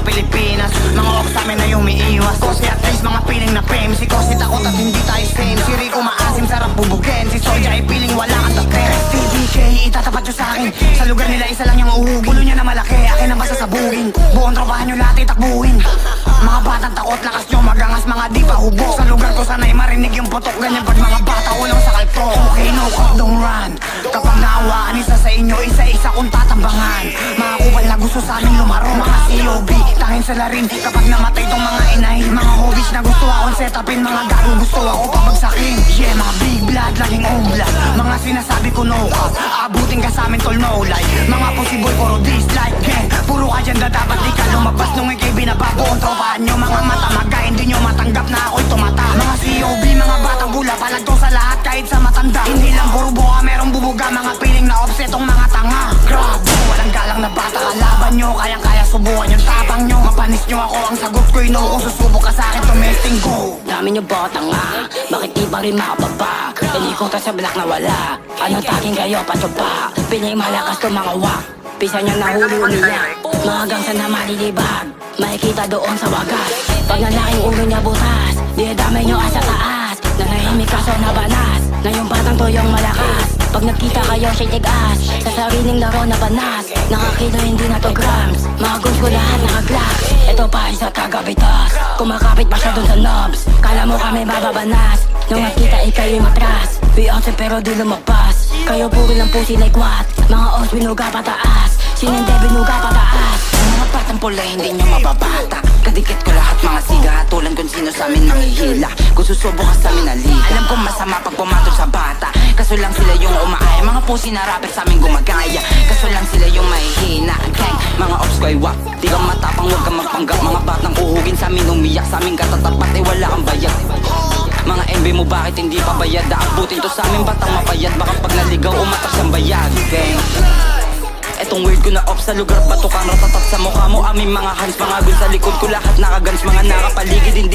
Pilipinas. Mga ops sa amin ay umiiwas. Kasi at least mga piling na fame. Si Kosi takot at hindi tayo same. Si Rico maasim, sarap bubugin. Si Soja ay piling wala kang dating. TBK, itatapat nyo sa'kin. Sa lugar nila isa lang yung uhugin. Gulo niya na malaki, akin ang masasabugin. Buong tropahan nyo lahat itakbuhin. Mga batang takot, lakas nyo magangas, mga di pa hubog. Sa lugar ko sana'y marinig yung putok. Ganyan pag mga bata ulong sa kalpro. Okay, no cop, don't run. Kapag naawaan isa sa inyo, isa-isa kong tatambangan. Mga kupal na gusto sa amin lumaro. Mga COB, tangin sila rin. Kapag namatay tong mga inay. Mga hobbies na gusto akong setupin. Mga gago gusto ako pabagsakin. Yeah, mga big blood, laging blood. Mga sinasabi ko no cap. Abutin ka sa amin tol, no lie. Mga possible puro dislike gang. Puro ka dyan dapat di ka lumabas. Nung ikay binabago ang tropahan nyo. Mga matamaga, hindi nyo matanggap na ako'y tumata. Mga COB, mga batang bula. Palagto sa lahat kahit sa matanda. Hindi lang puro buka, merong bubuga. Mga piling na offset tong mga tanga. Grabe, walang galang na bata. Kalaban nyo, kayang-kaya subukan yung tapang nyo. Mapanis nyo ako, ang sagot ko'y no. Kung susubok ka sa'kin, tumesting go. Dami nyo ba tanga? Bakit di pa rin makababa? Inikota sa black na wala. Ano taging kayo patupa? Pinay malakas to mga wak. Pisa nyo nahuli umiyak. Mga gangsa na malilibag. Makikita doon sa wagas. Pag nalaking ulo niya butas, di damay nyo asa taas. Nanahimik kaso nabanas. Na yung batang toyong malakas. Pag nagkita kayo siya tigas. Sa sariling laro na banas. Nakakita hindi na to grams. Mga goals ko lahat nakaglocks. Ito pa isa tagabitas. Kumakapit pa siya dun sa knobs. Kala mo kami bababanas. Nung nakita ikay matras. Beyonce pero di lumagpas. Kayo puro lang pusi like what? Mga os binuga pataas. Sinende binuga pataas. Mga batang pula hindi nyo mababata. Kadikit ko lahat mga siga. Tulan kung sino sa amin manghihila. Kung susubo ka sa amin aliga. Alam kong masama pag pumatol sa bata. Kaso lang sila yung umaay. Mga pusi na rapper sa amin gumagaya. Kaso lang sila yung mahihina. Gang, mga ops ko ay wak. Di ka matapang, huwag ka magpanggap. Mga batang uhugin sa amin umiyak. Sa amin katatapat ay wala kang bayag. Mga MB mo bakit hindi pa bayad? Aabutin to sa amin batang mapayad. Baka pag naligaw umatras ang bayag. Gang, etong word ko na off sa lugar bato kang ratatat sa mukha mo. Aming mga hands, mga gun sa likod ko lahat nakagans. Mga nakapaligid hindi